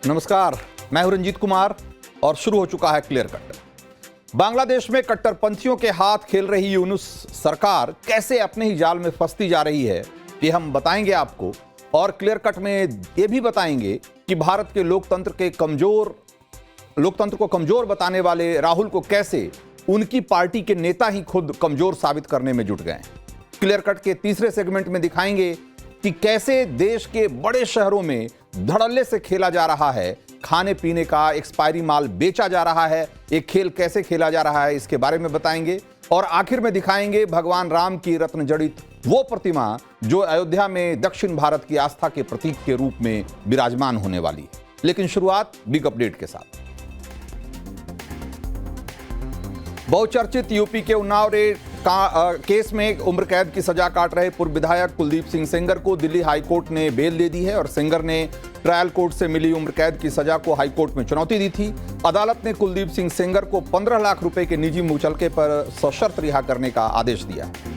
नमस्कार, मैं हूं रंजीत कुमार और शुरू हो चुका है क्लियर कट। बांग्लादेश में कट्टरपंथियों के हाथ खेल रही यूनुस सरकार कैसे अपने ही जाल में फंसती जा रही है, ये हम बताएंगे आपको। और क्लियर कट में ये भी बताएंगे कि भारत के लोकतंत्र को कमजोर बताने वाले राहुल को कैसे उनकी पार्टी के नेता ही खुद कमजोर साबित करने में जुट गए। क्लियर कट के तीसरे सेगमेंट में दिखाएंगे कि कैसे देश के बड़े शहरों में धड़ल्ले से खेला जा रहा है, खाने पीने का एक्सपायरी माल बेचा जा रहा है। एक खेल कैसे खेला जा रहा है इसके बारे में बताएंगे। और आखिर में दिखाएंगे भगवान राम की रत्न जड़ित वो प्रतिमा जो अयोध्या में दक्षिण भारत की आस्था के प्रतीक के रूप में विराजमान होने वाली है। लेकिन शुरुआत बिग अपडेट के साथ। बहुचर्चित यूपी के उन्नाव रेप केस में उम्र कैद की सजा काट रहे पूर्व विधायक कुलदीप सिंह सेंगर को दिल्ली हाईकोर्ट ने बेल दे दी है और सेंगर ने ट्रायल कोर्ट से मिली उम्र कैद की सजा को हाईकोर्ट में चुनौती दी थी। अदालत ने कुलदीप सिंह सेंगर को 15 लाख रुपए के निजी मुचलके पर सशर्त रिहा करने का आदेश दिया है।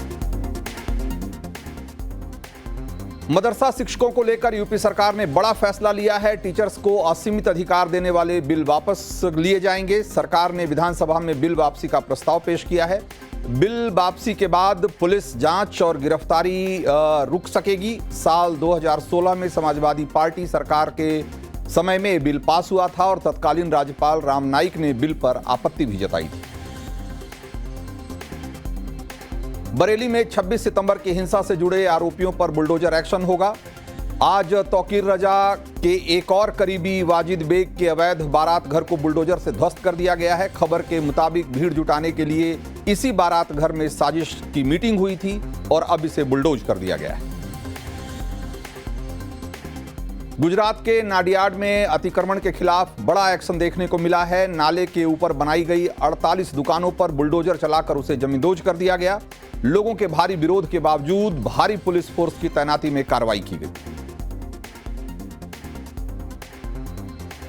मदरसा शिक्षकों को लेकर यूपी सरकार ने बड़ा फैसला लिया है। टीचर्स को असीमित अधिकार देने वाले बिल वापस लिए जाएंगे। सरकार ने विधानसभा में बिल वापसी का प्रस्ताव पेश किया है। बिल वापसी के बाद पुलिस जांच और गिरफ्तारी रुक सकेगी। साल 2016 में समाजवादी पार्टी सरकार के समय में बिल पास हुआ था और तत्कालीन राज्यपाल राम नाईक ने बिल पर आपत्ति भी जताई थी। बरेली में 26 सितंबर की हिंसा से जुड़े आरोपियों पर बुलडोजर एक्शन होगा। आज तौकीर रजा के एक और करीबी वाजिद बेग के अवैध बारात घर को बुलडोजर से ध्वस्त कर दिया गया है। खबर के मुताबिक भीड़ जुटाने के लिए इसी बारात घर में साजिश की मीटिंग हुई थी और अब इसे बुलडोज कर दिया गया है। गुजरात के नाडियाड में अतिक्रमण के खिलाफ बड़ा एक्शन देखने को मिला है। नाले के ऊपर बनाई गई 48 दुकानों पर बुलडोजर चलाकर उसे जमींदोज कर दिया गया। लोगों के भारी विरोध के बावजूद भारी पुलिस फोर्स की तैनाती में कार्रवाई की गई।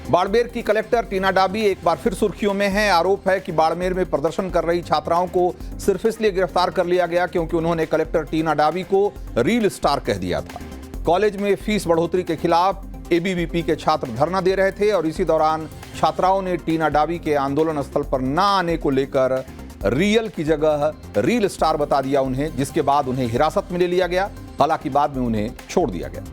बाड़मेर की कलेक्टर टीना डाबी एक बार फिर सुर्खियों में हैं। आरोप है कि बाड़मेर में प्रदर्शन कर रही छात्राओं को सिर्फ इसलिए गिरफ्तार कर लिया गया क्योंकि उन्होंने कलेक्टर टीना डाबी को रील स्टार कह दिया था। कॉलेज में फीस बढ़ोतरी के खिलाफ एबीवीपी के छात्र धरना दे रहे थे और इसी दौरान छात्राओं ने टीना डाबी के आंदोलन स्थल पर न आने को लेकर रियल की जगह रील स्टार बता दिया उन्हें, जिसके बाद उन्हें हिरासत में ले लिया गया। हालांकि बाद में उन्हें छोड़ दिया गया।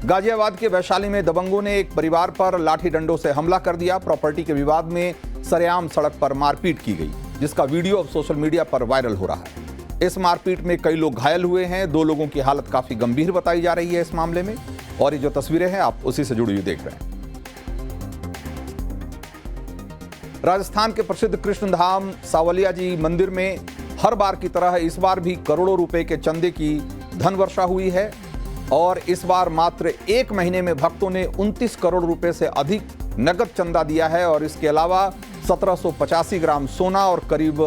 गाजियाबाद के वैशाली में दबंगों ने एक परिवार पर लाठी डंडों से हमला कर दिया। प्रॉपर्टी के विवाद में सरेआम सड़क पर मारपीट की गई, जिसका वीडियो अब सोशल मीडिया पर वायरल हो रहा है। इस मारपीट में कई लोग घायल हुए हैं। 2 लोगों की हालत काफी गंभीर बताई जा रही है इस मामले में। और ये जो तस्वीरें हैं आप उसी से जुड़ी हुई देख रहे हैं। राजस्थान के प्रसिद्ध कृष्णधाम सावलिया जी मंदिर में हर बार की तरह इस बार भी करोड़ों रुपए के चंदे की धन वर्षा हुई है और इस बार मात्र 1 महीने में भक्तों ने 29 करोड़ रुपए से अधिक नगद चंदा दिया है और इसके अलावा 1785 ग्राम सोना और करीब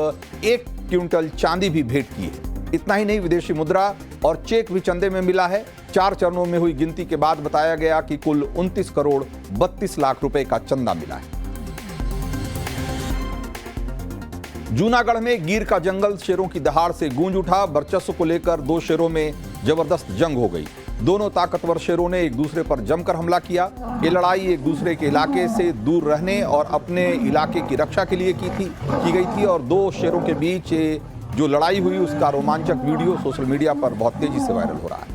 1 क्विंटल चांदी भी भेंट की है। इतना ही नहीं, विदेशी मुद्रा और चेक भी चंदे में मिला है। 4 चरणों में हुई गिनती के बाद बताया गया कि कुल 29 करोड़ 32 लाख रुपए का चंदा मिला है। जूनागढ़ में गिर का जंगल शेरों की दहाड़ से गूंज उठा। वर्चस्व को लेकर 2 शेरों में जबरदस्त जंग हो गई। दोनों ताकतवर शेरों ने एक दूसरे पर जमकर हमला किया। ये लड़ाई एक दूसरे के इलाके से दूर रहने और अपने इलाके की रक्षा के लिए की गई थी और 2 शेरों के बीच जो लड़ाई हुई उसका रोमांचक वीडियो सोशल मीडिया पर बहुत तेजी से वायरल हो रहा है।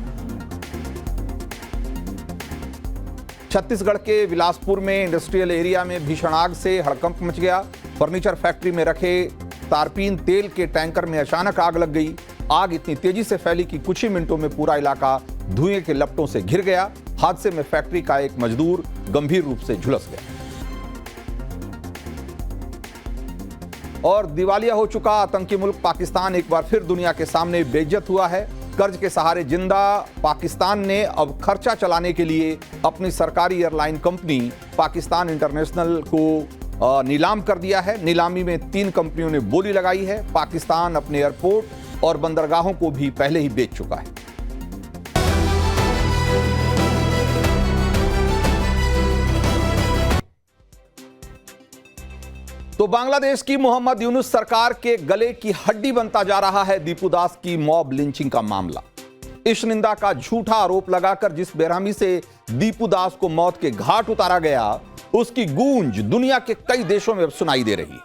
छत्तीसगढ़ के बिलासपुर में इंडस्ट्रियल एरिया में भीषण आग से हड़कंप मच गया। फर्नीचर फैक्ट्री में रखे तारपीन तेल के टैंकर में अचानक आग लग गई। आग इतनी तेजी से फैली कि कुछ ही मिनटों में पूरा इलाका धुएं के लपटों से घिर गया। हादसे में फैक्ट्री का एक मजदूर गंभीर रूप से झुलस गया। और दिवालिया हो चुका आतंकी मुल्क पाकिस्तान एक बार फिर दुनिया के सामने बेइज्जत हुआ है। कर्ज के सहारे जिंदा पाकिस्तान ने अब खर्चा चलाने के लिए अपनी सरकारी एयरलाइन कंपनी पाकिस्तान इंटरनेशनल को नीलाम कर दिया है। नीलामी में 3 कंपनियों ने बोली लगाई है। पाकिस्तान अपने एयरपोर्ट और बंदरगाहों को भी पहले ही बेच चुका है। तो बांग्लादेश की मोहम्मद यूनुस सरकार के गले की हड्डी बनता जा रहा है दीपू दास की मॉब लिंचिंग का मामला। इस निंदा का झूठा आरोप लगाकर जिस बेरहमी से दीपू दास को मौत के घाट उतारा गया, उसकी गूंज दुनिया के कई देशों में अब सुनाई दे रही है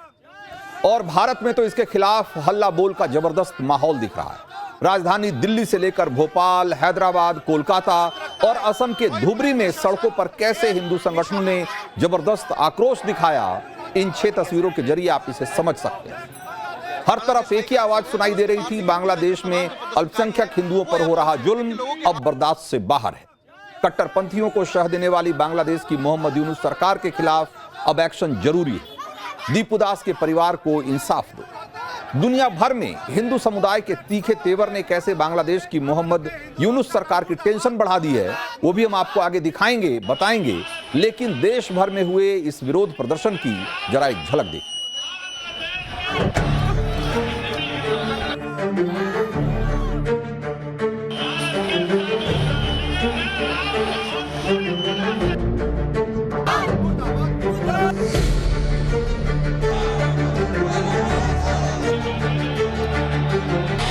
और भारत में तो इसके खिलाफ हल्ला बोल का जबरदस्त माहौल दिख रहा है। राजधानी दिल्ली से लेकर भोपाल, हैदराबाद, कोलकाता और असम के धुबरी में सड़कों पर कैसे हिंदू संगठनों ने जबरदस्त आक्रोश दिखाया, इन 6 तस्वीरों के जरिए आप इसे समझ सकते हैं। हर तरफ एक ही आवाज सुनाई दे रही थी, बांग्लादेश में अल्पसंख्यक हिंदुओं पर हो रहा जुल्म अब बर्दाश्त से बाहर है। कट्टरपंथियों को शह देने वाली बांग्लादेश की मोहम्मद यूनुस सरकार के खिलाफ अब एक्शन जरूरी है। दीपू दास के परिवार को इंसाफ दो। दुनिया भर में हिंदू समुदाय के तीखे तेवर ने कैसे बांग्लादेश की मोहम्मद यूनुस सरकार की टेंशन बढ़ा दी है, वो भी हम आपको आगे दिखाएंगे, बताएंगे। लेकिन देश भर में हुए इस विरोध प्रदर्शन की जरा एक झलक देखिए।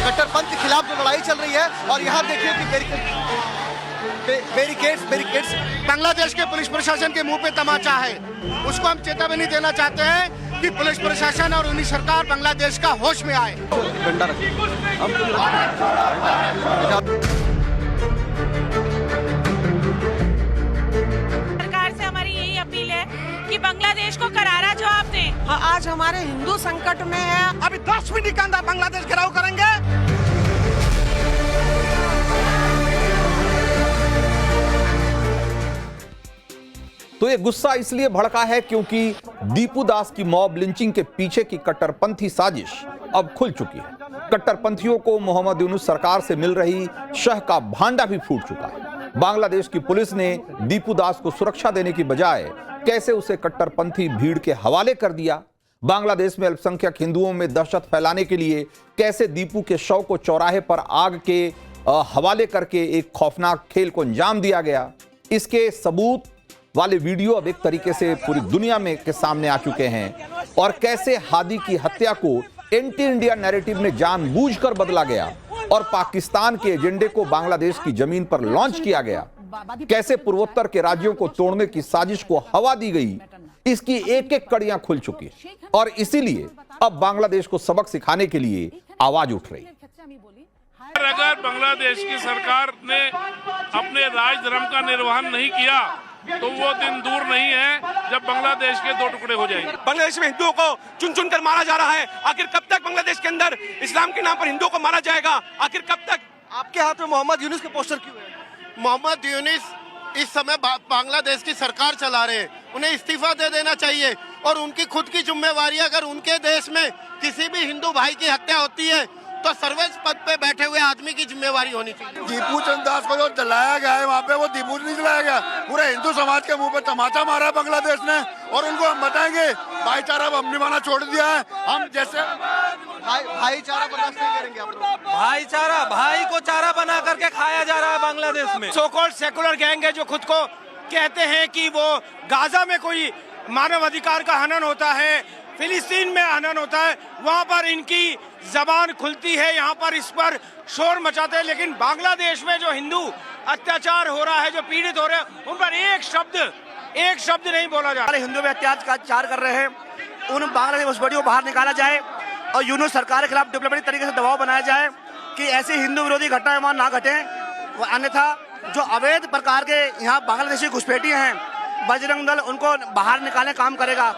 कट्टरपंथ के खिलाफ जो लड़ाई चल रही है और यहाँ देखिए कि बैरिकेड्स बांग्लादेश के पुलिस प्रशासन के मुंह पे तमाचा है। उसको हम चेतावनी देना चाहते हैं कि पुलिस प्रशासन और उन्हीं सरकार बांग्लादेश का होश में आए। सरकार से हमारी यही अपील है कि बांग्लादेश को करारा जवाब दें। आज हमारे हिंदू संकट में है। अभी 10 मिनट के अंदर बांग्लादेश घेराव करेंगे। तो ये गुस्सा इसलिए भड़का है क्योंकि दीपू दास की मॉब लिंचिंग के पीछे की कट्टरपंथी साजिश अब खुल चुकी है। कट्टरपंथियों को मोहम्मद यूनुस सरकार से मिल रही शह का भांडा भी फूट चुका है। बांग्लादेश की पुलिस ने दीपू दास को सुरक्षा देने की बजाय कैसे उसे कट्टरपंथी भीड़ के हवाले कर दिया। बांग्लादेश में अल्पसंख्यक हिंदुओं में दहशत फैलाने के लिए कैसे दीपू के शव को चौराहे पर आग के हवाले करके एक खौफनाक खेल को अंजाम दिया गया, इसके सबूत वाले वीडियो अब एक तरीके से पूरी दुनिया में के सामने आ चुके हैं। और कैसे हादी की हत्या को एंटी इंडिया नैरेटिव में जानबूझकर बदला गया और पाकिस्तान के एजेंडे को बांग्लादेश की जमीन पर लॉन्च किया गया। कैसे पूर्वोत्तर के राज्यों को तोड़ने की साजिश को हवा दी गई, इसकी एक एक कड़ियां खुल चुकी और इसीलिए अब बांग्लादेश को सबक सिखाने के लिए आवाज उठ रही। अगर बांग्लादेश की सरकार ने अपने राज धर्म का निर्वहन नहीं किया तो वो दिन दूर नहीं है जब बांग्लादेश के 2 टुकड़े हो जाएंगे। बांग्लादेश में हिंदुओं को चुन चुन कर मारा जा रहा है। आखिर कब तक बांग्लादेश के अंदर इस्लाम के नाम पर हिंदुओं को मारा जाएगा? आखिर कब तक? आपके हाथ में मोहम्मद यूनुस के पोस्टर क्यों है? मोहम्मद यूनुस इस समय बांग्लादेश की सरकार चला रहे हैं, उन्हें इस्तीफा दे देना चाहिए और उनकी खुद की जिम्मेवारी। अगर उनके देश में किसी भी हिंदू भाई की हत्या होती है तो सर्वोच्च पद पे बैठे हुए आदमी की जिम्मेवारी होनी चाहिए। दीपू चंद दास को जो जलाया गया है वहाँ पे, वो दीपू नहीं जलाया गया, पूरे हिंदू समाज के मुंह पे तमाचा मारा है बांग्लादेश ने। और उनको हम बताएंगे भाईचारा अब निभाना छोड़ दिया है। हम जैसे भाईचारा बर्दाश्त नहीं करेंगे। आप लोग भाईचारा, भाई को चारा बना करके खाया जा रहा है बांग्लादेश में। सो कॉल्ड सेकुलर गैंग है जो खुद को कहते हैं कि वो गाजा में कोई मानव अधिकार का हनन होता है, फिलिस्तीन में हनन होता है, वहां पर इनकी जबान खुलती है, यहाँ पर इस पर शोर मचाते हैं। लेकिन बांग्लादेश में जो हिंदू अत्याचार हो रहा है, जो पीड़ित हो रहे हैं, उन पर एक शब्द नहीं बोला जा रहा। हिंदू में अत्याचार कर रहे हैं, उन बांग्लादेश घुसपैठियों को बाहर निकाला जाए और यूनुस सरकार के खिलाफ डिप्लोमेटिक तरीके से दबाव बनाया जाए कि ऐसी हिंदू विरोधी घटनाएं वहां ना घटें। अन्यथा जो अवैध प्रकार के यहाँ बांग्लादेशी घुसपैठिए हैं, बजरंग दल उनको बाहर निकालने काम करेगा।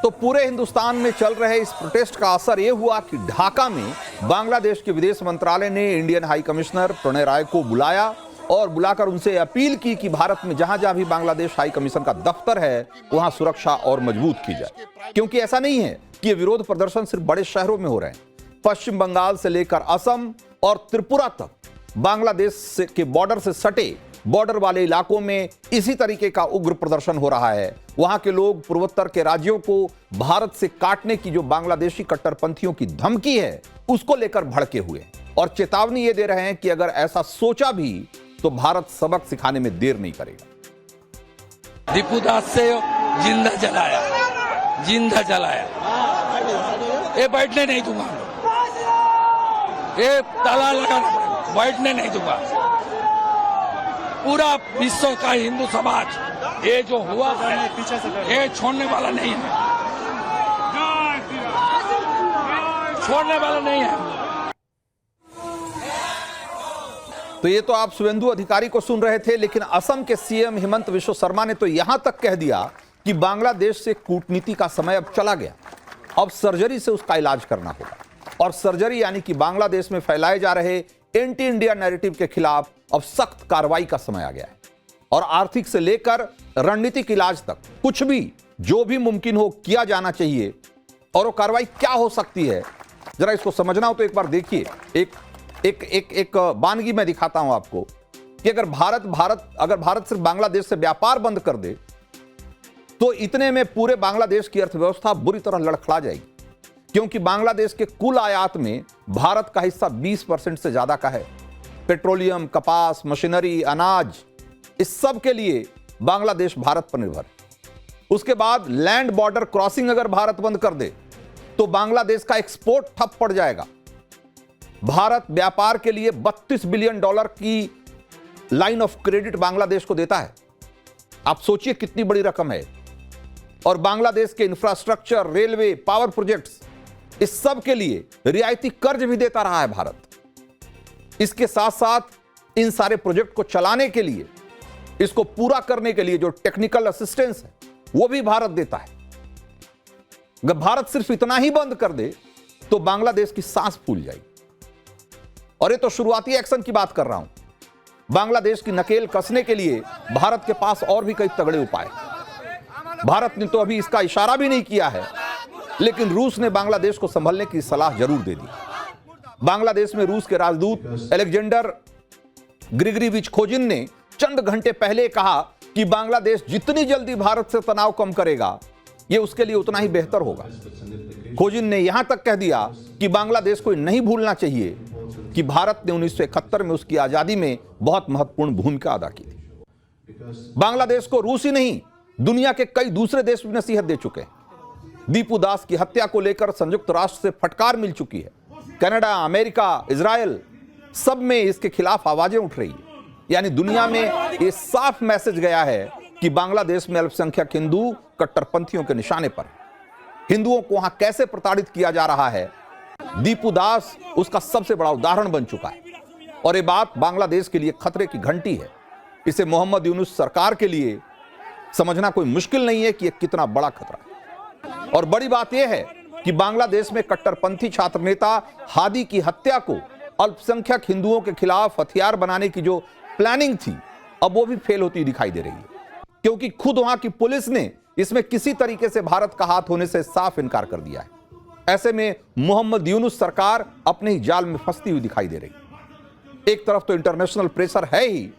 तो पूरे हिंदुस्तान में चल रहे इस प्रोटेस्ट का असर यह हुआ कि ढाका में बांग्लादेश के विदेश मंत्रालय ने इंडियन हाई कमिश्नर प्रणय राय को बुलाया और बुलाकर उनसे अपील की कि भारत में जहां जहां भी बांग्लादेश हाई कमीशन का दफ्तर है वहां सुरक्षा और मजबूत की जाए। क्योंकि ऐसा नहीं है कि ये विरोध प्रदर्शन सिर्फ बड़े शहरों में हो रहे हैं। पश्चिम बंगाल से लेकर असम और त्रिपुरा तक बांग्लादेश के बॉर्डर से सटे बॉर्डर वाले इलाकों में इसी तरीके का उग्र प्रदर्शन हो रहा है। वहां के लोग पूर्वोत्तर के राज्यों को भारत से काटने की जो बांग्लादेशी कट्टरपंथियों की धमकी है उसको लेकर भड़के हुए और चेतावनी ये दे रहे हैं कि अगर ऐसा सोचा भी तो भारत सबक सिखाने में देर नहीं करेगा। दीपू दास से जिंदा जलाया, ये बैठने नहीं दूंगा। ये ताला लगाना पड़ेगा, बैठने नहीं दूंगा। पूरा विश्व का हिंदू समाज ये जो हुआ है ये छोड़ने वाला नहीं है, छोड़ने वाला नहीं है। तो ये तो आप शुभेंदु अधिकारी को सुन रहे थे, लेकिन असम के सीएम हिमंत विश्व शर्मा ने तो यहां तक कह दिया कि बांग्लादेश से कूटनीति का समय अब चला गया, अब सर्जरी से उसका इलाज करना होगा। और सर्जरी यानी कि बांग्लादेश में फैलाए जा रहे एंटी इंडिया नैरेटिव के खिलाफ अब सख्त कार्रवाई का समय आ गया है। और आर्थिक से लेकर रणनीतिक इलाज तक कुछ भी जो भी मुमकिन हो किया जाना चाहिए। और वो कार्रवाई क्या हो सकती है, जरा इसको समझना हो तो एक बार देखिए। एक बानगी मैं दिखाता हूं आपको कि अगर भारत सिर्फ बांग्लादेश से व्यापार बंद कर दे तो इतने में पूरे बांग्लादेश की अर्थव्यवस्था बुरी तरह लड़खड़ा जाएगी, क्योंकि बांग्लादेश के कुल आयात में भारत का हिस्सा 20% से ज्यादा का है। पेट्रोलियम, कपास, मशीनरी, अनाज, इस सब के लिए बांग्लादेश भारत पर निर्भर है। उसके बाद लैंड बॉर्डर क्रॉसिंग अगर भारत बंद कर दे तो बांग्लादेश का एक्सपोर्ट ठप पड़ जाएगा। भारत व्यापार के लिए $32 बिलियन की लाइन ऑफ क्रेडिट बांग्लादेश को देता है। आप सोचिए कितनी बड़ी रकम है। और बांग्लादेश के इंफ्रास्ट्रक्चर, रेलवे, पावर प्रोजेक्ट्स, इस सब के लिए रियायती कर्ज भी देता रहा है भारत। इसके साथ साथ इन सारे प्रोजेक्ट को चलाने के लिए, इसको पूरा करने के लिए जो टेक्निकल असिस्टेंस है वो भी भारत देता है। अगर भारत सिर्फ इतना ही बंद कर दे तो बांग्लादेश की सांस फूल जाएगी। और ये तो शुरुआती एक्शन की बात कर रहा हूं। बांग्लादेश की नकेल कसने के लिए भारत के पास और भी कई तगड़े उपाय हैं। भारत ने तो अभी इसका इशारा भी नहीं किया है, लेकिन रूस ने बांग्लादेश को संभलने की सलाह जरूर दे दी। बांग्लादेश में रूस के राजदूत अलेक्जेंडर ग्रिगोरिविच खोजिन ने चंद घंटे पहले कहा कि बांग्लादेश जितनी जल्दी भारत से तनाव कम करेगा यह उसके लिए उतना ही बेहतर होगा। खोजिन ने यहां तक कह दिया कि बांग्लादेश को नहीं भूलना चाहिए कि भारत ने 1971 में उसकी आजादी में बहुत महत्वपूर्ण भूमिका अदा की थी। बांग्लादेश को रूस ही नहीं, दुनिया के कई दूसरे देश भी नसीहत दे चुके हैं। दीपू दास की हत्या को लेकर संयुक्त राष्ट्र से फटकार मिल चुकी है। कनाडा, अमेरिका, इजराइल, सब में इसके खिलाफ आवाजें उठ रही है। यानी दुनिया में यह साफ मैसेज गया है कि बांग्लादेश में अल्पसंख्यक हिंदू कट्टरपंथियों के निशाने पर है। हिंदुओं को वहां कैसे प्रताड़ित किया जा रहा है, दीपू दास उसका सबसे बड़ा उदाहरण बन चुका है। और यह बात बांग्लादेश के लिए खतरे की घंटी है। इसे मोहम्मद यूनुस सरकार के लिए समझना कोई मुश्किल नहीं है कि यह कितना बड़ा खतरा है। और बड़ी बात यह है कि बांग्लादेश में कट्टरपंथी छात्र नेता हादी की हत्या को अल्पसंख्यक हिंदुओं के खिलाफ हथियार बनाने की जो प्लानिंग थी, अब वो भी फेल होती दिखाई दे रही है, क्योंकि खुद वहां की पुलिस ने इसमें किसी तरीके से भारत का हाथ होने से साफ इनकार कर दिया है। ऐसे में मोहम्मद यूनुस सरकार अपने ही जाल में फंसती हुई दिखाई दे रही है। एक तरफ तो इंटरनेशनल प्रेशर है ही,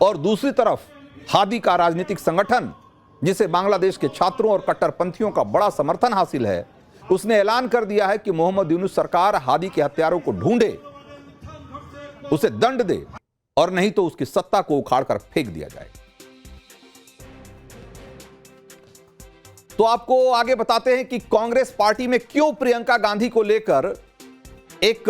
और दूसरी तरफ हादी का राजनीतिक संगठन, जिसे बांग्लादेश के छात्रों और कट्टरपंथियों का बड़ा समर्थन हासिल है, उसने ऐलान कर दिया है कि मोहम्मद यूनुस सरकार हादी के हत्यारों को ढूंढे, उसे दंड दे, और नहीं तो उसकी सत्ता को उखाड़कर फेंक दिया जाए। तो आपको आगे बताते हैं कि कांग्रेस पार्टी में क्यों प्रियंका गांधी को लेकर एक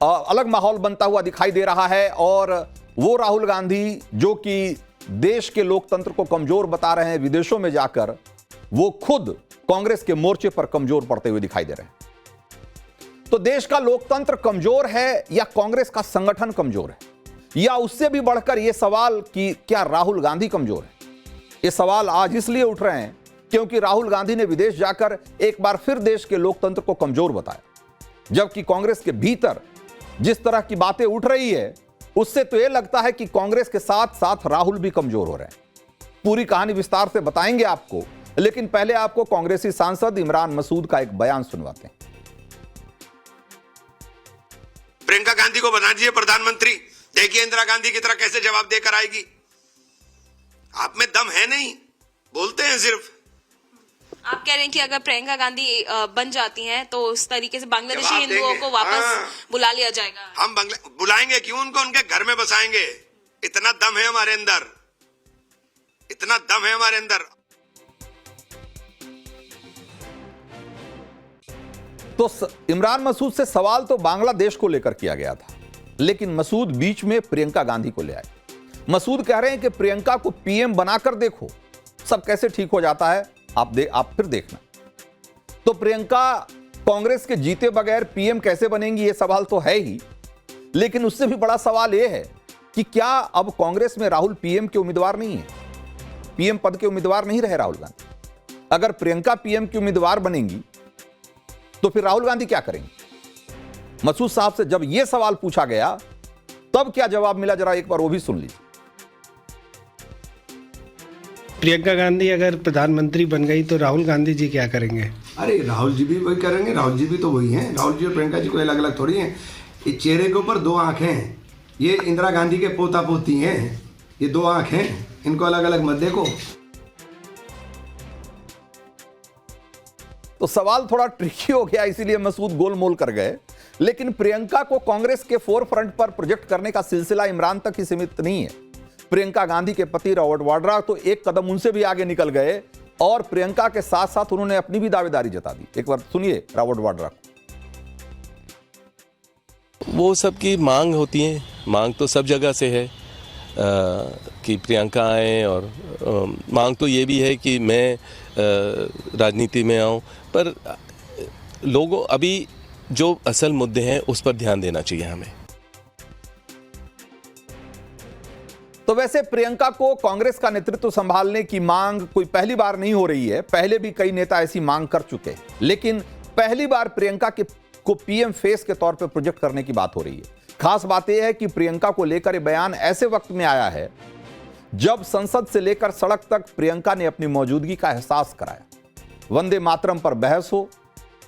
अलग माहौल बनता हुआ दिखाई दे रहा है। और वो राहुल गांधी जो कि देश के लोकतंत्र को कमजोर बता रहे हैं विदेशों में जाकर, वो खुद कांग्रेस के मोर्चे पर कमजोर पड़ते हुए दिखाई दे रहे हैं। तो देश का लोकतंत्र कमजोर है या कांग्रेस का संगठन कमजोर है, या उससे भी बढ़कर यह सवाल कि क्या राहुल गांधी कमजोर है? ये सवाल आज इसलिए उठ रहे हैं क्योंकि राहुल गांधी ने विदेश जाकर एक बार फिर देश के लोकतंत्र को कमजोर बताया, जबकि कांग्रेस के भीतर जिस तरह की बातें उठ रही है उससे तो यह लगता है कि कांग्रेस के साथ साथ राहुल भी कमजोर हो रहे हैं। पूरी कहानी विस्तार से बताएंगे आपको, लेकिन पहले आपको कांग्रेसी सांसद इमरान मसूद का एक बयान सुनवाते हैं। प्रियंका गांधी को बना दीजिए प्रधानमंत्री, देखिए इंदिरा गांधी की तरह कैसे जवाब देकर आएगी। आप में दम है नहीं, बोलते हैं सिर्फ। आप कह रहे हैं कि अगर प्रियंका गांधी बन जाती हैं तो उस तरीके से बांग्लादेशी हिंदुओं को वापस बुला लिया जाएगा। हम बुलाएंगे क्यों, उनको उनके घर में बसाएंगे। इतना दम है हमारे अंदर, इतना दम है हमारे अंदर। तो इमरान मसूद से सवाल तो बांग्लादेश को लेकर किया गया था, लेकिन मसूद बीच में प्रियंका गांधी को ले आए। मसूद कह रहे हैं कि प्रियंका को पीएम बनाकर देखो, सब कैसे ठीक हो जाता है, आप फिर देखना। तो प्रियंका कांग्रेस के जीते बगैर पीएम कैसे बनेंगी, ये सवाल तो है ही, लेकिन उससे भी बड़ा सवाल यह है कि क्या अब कांग्रेस में राहुल पीएम के उम्मीदवार नहीं है, पीएम पद के उम्मीदवार नहीं रहे राहुल गांधी। अगर प्रियंका पीएम की उम्मीदवार बनेंगी तो फिर राहुल गांधी क्या करेंगे? मसूद साहब से जब यह सवाल पूछा गया तब क्या जवाब मिला, जरा एक बार वो भी सुन लीजिए। प्रियंका गांधी अगर प्रधानमंत्री बन गई तो राहुल गांधी जी क्या करेंगे? अरे राहुल जी भी वही करेंगे, राहुल जी भी तो वही हैं। राहुल जी और प्रियंका जी कोई अलग अलग थोड़ी हैं। इस चेहरे के ऊपर दो आंखें हैं, ये इंदिरा गांधी के पोता पोती हैं, ये दो आंखें हैं, इनको अलग अलग मत देखो। तो सवाल थोड़ा ट्रिकी हो गया, इसीलिए मसूद गोलमोल कर गए। लेकिन प्रियंका को कांग्रेस के फोर फ्रंट पर प्रोजेक्ट करने का सिलसिला इमरान तक ही सीमित नहीं है। प्रियंका गांधी के पति रॉबर्ट वाड्रा तो एक कदम उनसे भी आगे निकल गए और प्रियंका के साथ साथ उन्होंने अपनी भी दावेदारी जता दी। एक बार सुनिए रॉबर्ट वाड्रा को। वो सबकी मांग होती है, मांग तो सब जगह से है कि प्रियंका आए, और मांग तो ये भी है कि मैं राजनीति में आऊं, पर लोगों अभी जो असल मुद्दे हैं उस पर ध्यान देना चाहिए हमें। तो वैसे प्रियंका को कांग्रेस का नेतृत्व संभालने की मांग कोई पहली बार नहीं हो रही है, पहले भी कई नेता ऐसी मांग कर चुके हैं, लेकिन पहली बार प्रियंका को पीएम फेस के तौर पर प्रोजेक्ट करने की बात हो रही है। खास बात यह है कि प्रियंका को लेकर ये बयान ऐसे वक्त में आया है जब संसद से लेकर सड़क तक प्रियंका ने अपनी मौजूदगी का एहसास कराया। वंदे मातरम पर बहस हो,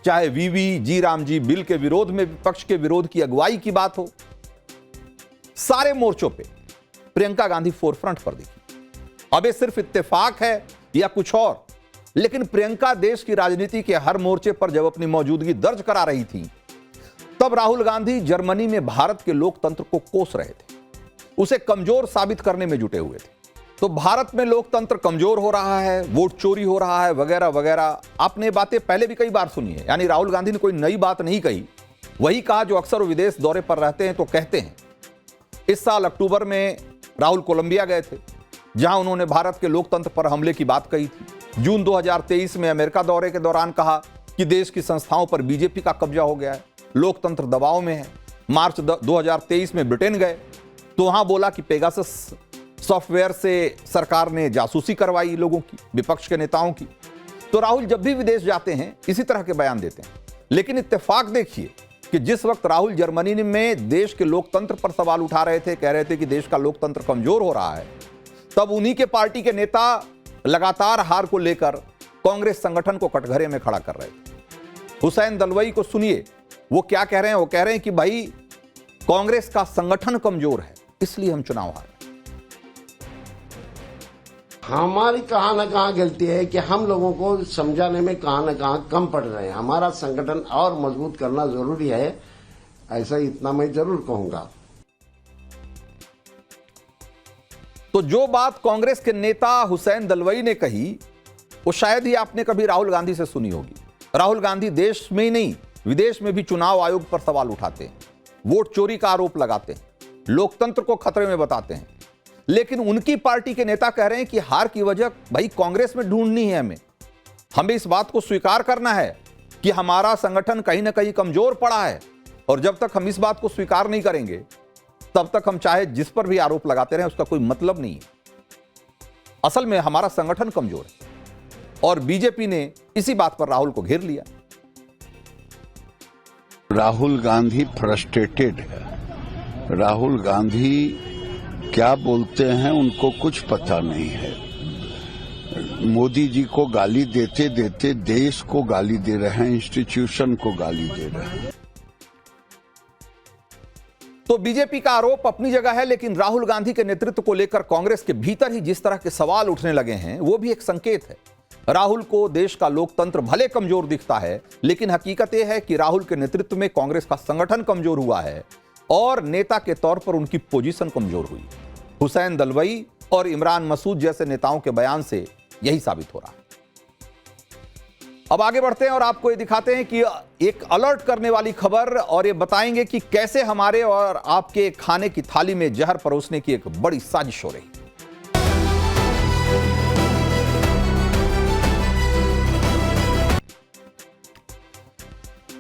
चाहे वीवी जी राम जी बिल के विरोध में विपक्ष के विरोध की अगुवाई की बात हो, सारे मोर्चों पे प्रियंका गांधी फोरफ्रंट पर दिखी। अब ये सिर्फ इत्तेफाक है या कुछ और, लेकिन प्रियंका देश की राजनीति के हर मोर्चे पर जब अपनी मौजूदगी दर्ज करा रही थी, तब राहुल गांधी जर्मनी में भारत के लोकतंत्र को कोस रहे थे, उसे कमजोर साबित करने में जुटे हुए थे। तो भारत में लोकतंत्र कमजोर हो रहा है, वोट चोरी हो रहा है, वगैरह वगैरह। आपने बातें पहले भी कई बार सुनी है, यानी राहुल गांधी ने कोई नई बात नहीं कही, वही कहा जो अक्सर विदेश दौरे पर रहते हैं तो कहते हैं। इस साल अक्टूबर में राहुल कोलंबिया गए थे, जहां उन्होंने भारत के लोकतंत्र पर हमले की बात कही थी। जून 2023 में अमेरिका दौरे के दौरान कहा कि देश की संस्थाओं पर बीजेपी का कब्जा हो गया है, लोकतंत्र दबाव में है। मार्च 2023 में ब्रिटेन गए तो वहां बोला कि पेगासस सॉफ्टवेयर से सरकार ने जासूसी करवाई लोगों की, विपक्ष के नेताओं की। तो राहुल जब भी विदेश जाते हैं इसी तरह के बयान देते हैं। लेकिन इत्तेफाक देखिए कि जिस वक्त राहुल जर्मनी में देश के लोकतंत्र पर सवाल उठा रहे थे, कह रहे थे कि देश का लोकतंत्र कमजोर हो रहा है, तब उन्हीं के पार्टी के नेता लगातार हार को लेकर कांग्रेस संगठन को कटघरे में खड़ा कर रहे थे। हुसैन दलवाई को सुनिए, वो क्या कह रहे हैं। वो कह रहे हैं कि भाई कांग्रेस का संगठन कमजोर है, इसलिए हम चुनाव हारे। हमारी कहां ना कहां गलती है कि हम लोगों को समझाने में कहां ना कहां कम पड़ रहे हैं। हमारा संगठन और मजबूत करना जरूरी है, ऐसा इतना मैं जरूर कहूंगा। तो जो बात कांग्रेस के नेता हुसैन दलवाई ने कही, वो शायद ही आपने कभी राहुल गांधी से सुनी होगी। राहुल गांधी देश में ही नहीं, विदेश में भी चुनाव आयोग पर सवाल उठाते हैं, वोट चोरी का आरोप लगाते हैं, लोकतंत्र को खतरे में बताते हैं। लेकिन उनकी पार्टी के नेता कह रहे हैं कि हार की वजह भाई कांग्रेस में ढूंढनी है, हमें इस बात को स्वीकार करना है कि हमारा संगठन कहीं ना कहीं कमजोर पड़ा है, और जब तक हम इस बात को स्वीकार नहीं करेंगे तब तक हम चाहे जिस पर भी आरोप लगाते रहें उसका कोई मतलब नहीं है। असल में हमारा संगठन कमजोर है, और बीजेपी ने इसी बात पर राहुल को घेर लिया। राहुल गांधी फ्रस्ट्रेटेड है। राहुल गांधी क्या बोलते हैं उनको कुछ पता नहीं है। मोदी जी को गाली देते देते देश को गाली दे रहे हैं, इंस्टीट्यूशन को गाली दे रहे हैं। तो बीजेपी का आरोप अपनी जगह है, लेकिन राहुल गांधी के नेतृत्व को लेकर कांग्रेस के भीतर ही जिस तरह के सवाल उठने लगे हैं वो भी एक संकेत है। राहुल को देश का लोकतंत्र भले कमजोर दिखता है, लेकिन हकीकत यह है कि राहुल के नेतृत्व में कांग्रेस का संगठन कमजोर हुआ है और नेता के तौर पर उनकी पोजीशन कमजोर हुई। हुसैन दलवाई और इमरान मसूद जैसे नेताओं के बयान से यही साबित हो रहा है। अब आगे बढ़ते हैं और आपको ये दिखाते हैं कि एक अलर्ट करने वाली खबर, और ये बताएंगे कि कैसे हमारे और आपके खाने की थाली में जहर परोसने की एक बड़ी साजिश हो रही।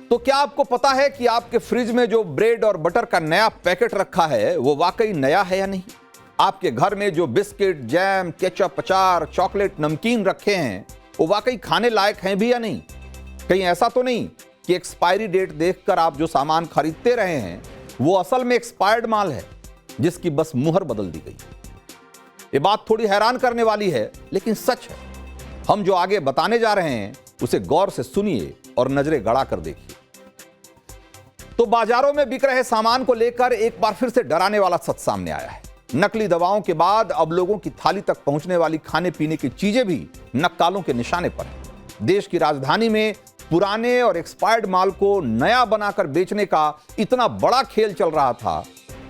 तो क्या आपको पता है कि आपके फ्रिज में जो ब्रेड और बटर का नया पैकेट रखा है वो वाकई नया है या नहीं? आपके घर में जो बिस्किट, जैम, केचप, अचार, चॉकलेट, नमकीन रखे हैं वो वाकई खाने लायक हैं भी या नहीं? कहीं ऐसा तो नहीं कि एक्सपायरी डेट देखकर आप जो सामान खरीदते रहे हैं वो असल में एक्सपायर्ड माल है जिसकी बस मुहर बदल दी गई? ये बात थोड़ी हैरान करने वाली है लेकिन सच है। हम जो आगे बताने जा रहे हैं उसे गौर से सुनिए और नजरें गड़ा कर देखिए। तो बाजारों में बिक रहे सामान को लेकर एक बार फिर से डराने वाला सच सामने आया है। नकली दवाओं के बाद अब लोगों की थाली तक पहुंचने वाली खाने पीने की चीजें भी नक्कालों के निशाने पर हैं। देश की राजधानी में पुराने और एक्सपायर्ड माल को नया बनाकर बेचने का इतना बड़ा खेल चल रहा था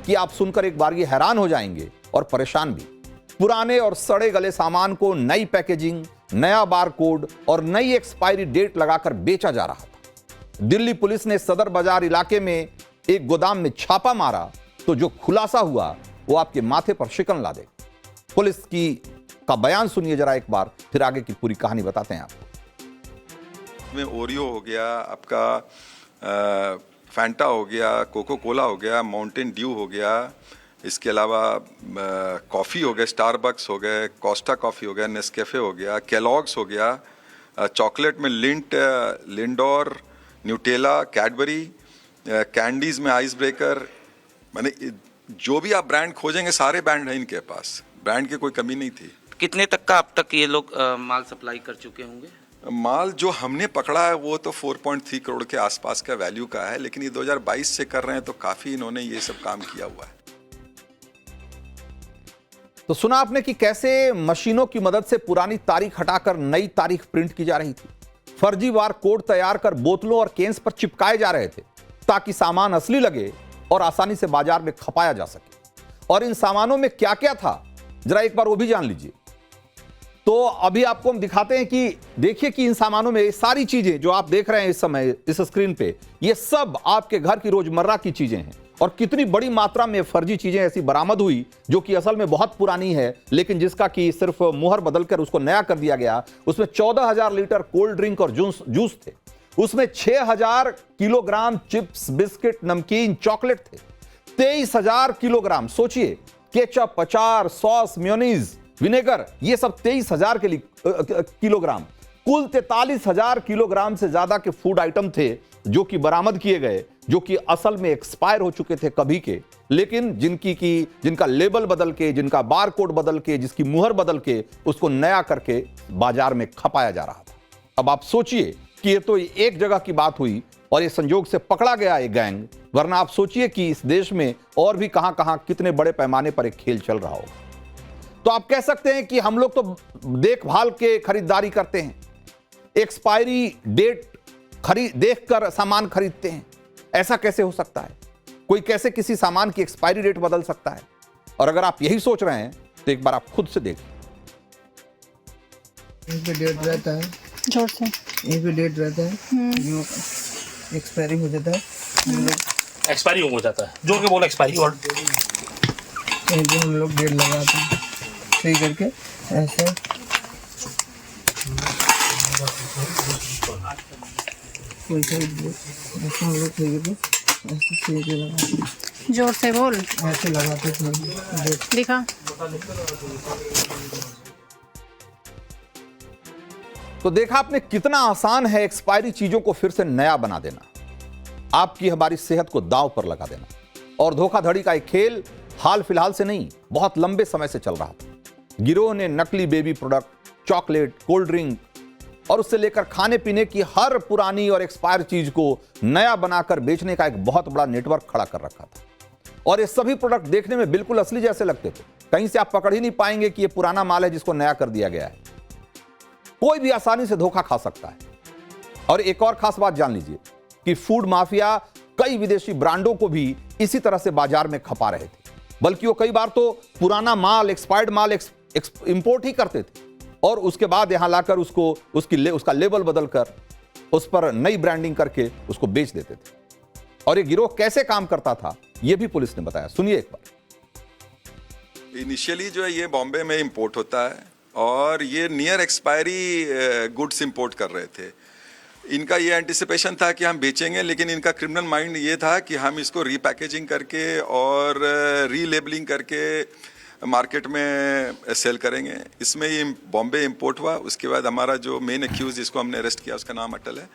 कि आप सुनकर एक बार ये हैरान हो जाएंगे और परेशान भी। पुराने और सड़े गले सामान को नई पैकेजिंग, नया बारकोड और नई एक्सपायरी डेट लगाकर बेचा जा रहा था। दिल्ली पुलिस ने सदर बाजार इलाके में एक गोदाम में छापा मारा तो जो खुलासा हुआ वो आपके माथे पर शिकन ला दे। पुलिस का बयान सुनिए जरा एक बार, फिर आगे की पूरी कहानी बताते हैं आपको। में ओरियो हो गया, आपका फैंटा हो गया, कोको कोला हो गया, माउंटेन ड्यू हो गया, इसके अलावा कॉफ़ी हो गया, स्टारबक्स हो गए, कोस्टा कॉफ़ी हो गया, नेस्कैफे हो गया, केलॉग्स हो गया, चॉकलेट में लिंडोर, न्यूटेला, कैडबरी, कैंडीज़ में आइस ब्रेकर, माने जो भी आप ब्रांड खोजेंगे सारे ब्रांड हैं इनके पास। ब्रांड की कोई कमी नहीं थी। कितने तक का अब तक ये लोग माल सप्लाई कर चुके होंगे? माल जो हमने पकड़ा है वो तो 4.3 करोड़ के आसपास का वैल्यू का है, लेकिन ये 2022 से कर रहे हैं तो काफी इन्होंने ये सब काम किया हुआ है। तो सुना आपने कि कैसे मशीनों की मदद से पुरानी तारीख हटाकर नई तारीख प्रिंट की जा रही थी। फर्जीवार कोड तैयार कर बोतलों और केन्स पर चिपकाए जा रहे थे ताकि सामान असली लगे और आसानी से बाजार में खपाया जा सके। और इन सामानों में क्या क्या था जरा एक बार वो भी जान लीजिए। तो अभी आपको हम दिखाते हैं कि देखिए कि इन सामानों में सारी चीजें जो आप देख रहे हैं इस समय इस स्क्रीन पे, ये सब आपके घर की रोजमर्रा की चीजें हैं। और कितनी बड़ी मात्रा में फर्जी चीजें ऐसी बरामद हुई जो कि असल में बहुत पुरानी है, लेकिन जिसका कि सिर्फ मुहर बदलकर उसको नया कर दिया गया। उसमें 14,000 लीटर कोल्ड ड्रिंक और जूस थे, उसमें 6,000 किलोग्राम चिप्स, बिस्किट, नमकीन, चॉकलेट थे, 23,000 किलोग्राम, सोचिए, केचप, अचार, सॉस, मेयोनीज, विनेगर, ये सब 23,000 किलोग्राम, कुल 43,000 किलोग्राम से ज्यादा के फूड आइटम थे जो कि बरामद किए गए, जो कि असल में एक्सपायर हो चुके थे कभी के, लेकिन जिनका लेबल बदल के, जिनका बार कोड बदल के, जिसकी मुहर बदल के उसको नया करके बाजार में खपाया जा रहा था। अब आप सोचिए कि ये तो एक जगह की बात हुई और ये संयोग से पकड़ा गया ये गैंग, वरना आप सोचिए कि इस देश में और भी कहां कहां कितने बड़े पैमाने पर एक खेल चल रहा होगा। तो आप कह सकते हैं कि हम लोग तो देखभाल के खरीदारी करते हैं, एक्सपायरी डेट देखकर सामान खरीदते हैं। ऐसा कैसे हो सकता है? कोई कैसे किसी सामान की एक्सपायरी डेट बदल सकता है? और अगर आप यही सोच रहे हैं तो एक बार आप खुद से देखिए। डेट रहता है, जोर से एक भी डेट रहता है जो एक्सपायरी हो जाता है, एक्सपायरी हो जाता है, जोर के बोला एक्सपायरी, और कहीं भी हम लोग डेट लगाते हैं सही करके ऐसे। कोई सा ऐसे हम लोग सही करके ऐसे सही के लगाते हैं। जोर से बोल, ऐसे लगाते हैं डेट। दिखा। तो देखा आपने कितना आसान है एक्सपायरी चीजों को फिर से नया बना देना, आपकी हमारी सेहत को दांव पर लगा देना। और धोखाधड़ी का एक खेल हाल फिलहाल से नहीं, बहुत लंबे समय से चल रहा था। गिरोह ने नकली baby product, chocolate, cold drink और उससे लेकर खाने पीने की हर पुरानी और एक्सपायर चीज को नया बनाकर बेचने का एक बहुत बड़ा नेटवर्क खड़ा कर रखा था। और ये सभी प्रोडक्ट देखने में बिल्कुल असली जैसे लगते थे, कहीं से आप पकड़ ही नहीं पाएंगे कि ये पुराना माल है जिसको नया कर दिया गया है। कोई भी आसानी से धोखा खा सकता है। और एक और खास बात जान लीजिए कि फूड माफिया कई विदेशी ब्रांडों को भी इसी तरह से बाजार में खपा रहे थे, बल्कि वो कई बार तो पुराना माल, एक्सपायर्ड माल इंपोर्ट ही करते थे और उसके बाद यहां लाकर उसका लेबल बदलकर उस पर नई ब्रांडिंग करके उसको बेच देते थे। और ये गिरोह कैसे काम करता था यह भी पुलिस ने बताया, सुनिए एक बार। इनिशियली जो है ये बॉम्बे में इंपोर्ट होता है और ये नियर एक्सपायरी गुड्स इंपोर्ट कर रहे थे। इनका ये एंटिसिपेशन था कि हम बेचेंगे, लेकिन इनका क्रिमिनल माइंड ये था कि हम इसको रीपैकेजिंग करके और रीलेबलिंग करके मार्केट में सेल करेंगे। इसमें ये बॉम्बे इंपोर्ट हुआ। उसके बाद हमारा जो मेन एक्यूज जिसको हमने अरेस्ट किया उसका नाम अटल है।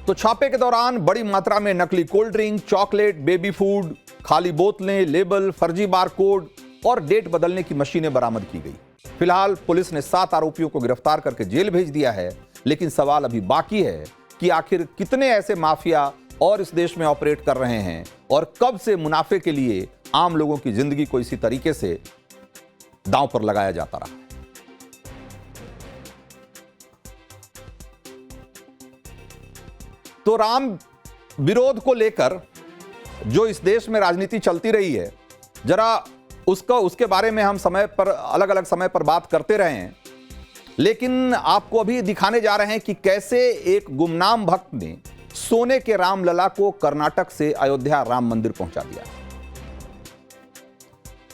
तो छापे के दौरान बड़ी मात्रा में नकली cold drink, chocolate, baby food, खाली बोतलें, लेबल, फर्जी बारकोड और डेट बदलने की मशीनें बरामद की गई। फिलहाल पुलिस ने 7 आरोपियों को गिरफ्तार करके जेल भेज दिया है, लेकिन सवाल अभी बाकी है कि आखिर कितने ऐसे माफिया और इस देश में ऑपरेट कर रहे हैं और कब से मुनाफे के लिए आम लोगों की जिंदगी को इसी तरीके से दांव पर लगाया जाता रहा। तो राम विरोध को लेकर जो इस देश में राजनीति चलती रही है, जरा उसके बारे में हम समय पर अलग अलग समय पर बात करते रहे हैं, लेकिन आपको अभी दिखाने जा रहे हैं कि कैसे एक गुमनाम भक्त ने सोने के रामलला को कर्नाटक से अयोध्या राम मंदिर पहुंचा दिया।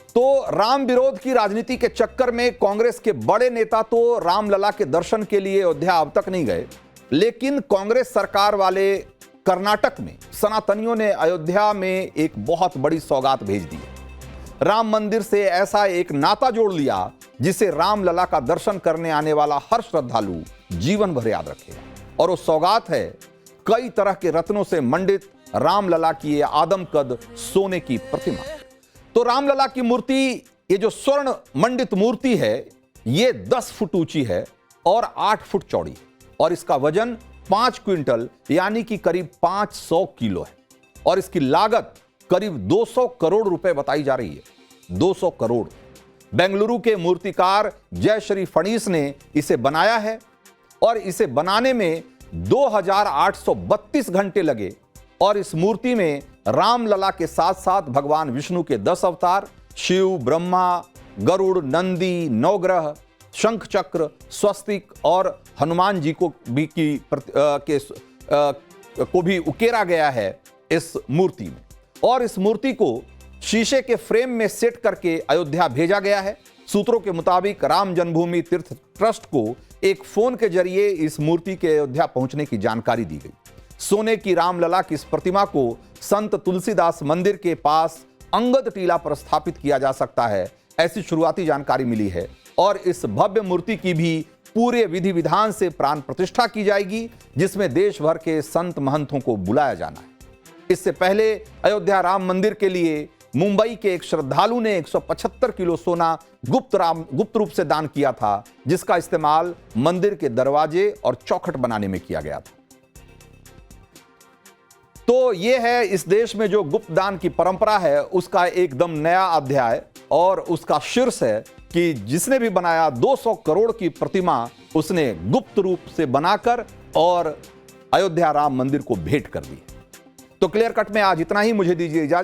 तो राम विरोध की राजनीति के चक्कर में कांग्रेस के बड़े नेता तो रामलला के दर्शन के लिए अयोध्या अब तक नहीं गए, लेकिन कांग्रेस सरकार वाले कर्नाटक में सनातनियों ने अयोध्या में एक बहुत बड़ी सौगात भेज दी है। राम मंदिर से ऐसा एक नाता जोड़ लिया जिसे रामलला का दर्शन करने आने वाला हर श्रद्धालु जीवन भर याद रखेगा। और वो सौगात है कई तरह के रत्नों से मंडित रामलला की यह आदमकद सोने की प्रतिमा। तो रामलला की मूर्ति, ये जो स्वर्ण मंडित मूर्ति है, ये 10 फुट ऊंची है और 8 फुट चौड़ी है और इसका वजन 5 क्विंटल यानी कि करीब 500 किलो है और इसकी लागत करीब 200 करोड़ रुपए बताई जा रही है। 200 करोड़। बेंगलुरु के मूर्तिकार जयश्री फणीस ने इसे बनाया है और इसे बनाने में 2832 घंटे लगे और इस मूर्ति में रामलला के साथ साथ भगवान विष्णु के 10 अवतार, शिव, ब्रह्मा, गरुड़, नंदी, नवग्रह, शंख चक्र, स्वस्तिक और हनुमान जी को भी उकेरा गया है इस मूर्ति में। और इस मूर्ति को शीशे के फ्रेम में सेट करके अयोध्या भेजा गया है। सूत्रों के मुताबिक राम जन्मभूमि तीर्थ ट्रस्ट को एक फोन के जरिए इस मूर्ति के अयोध्या पहुंचने की जानकारी दी गई। सोने की रामलला की इस प्रतिमा को संत तुलसीदास मंदिर के पास अंगद टीला पर स्थापित किया जा सकता है, ऐसी शुरुआती जानकारी मिली है। और इस भव्य मूर्ति की भी पूरे विधि विधान से प्राण प्रतिष्ठा की जाएगी, जिसमें देश भर के संत महंतों को बुलाया जाना है। इससे पहले अयोध्या राम मंदिर के लिए मुंबई के एक श्रद्धालु ने 175 किलो सोना गुप्त रूप से दान किया था, जिसका इस्तेमाल मंदिर के दरवाजे और चौखट बनाने में किया गया था। तो यह है इस देश में जो गुप्त दान की परंपरा है उसका एकदम नया अध्याय, और उसका शीर्ष है कि जिसने भी बनाया 200 करोड़ की प्रतिमा उसने गुप्त रूप से बनाकर और अयोध्या राम मंदिर को भेंट कर दी। तो क्लियर कट में आज इतना ही, मुझे दीजिए इजाजत।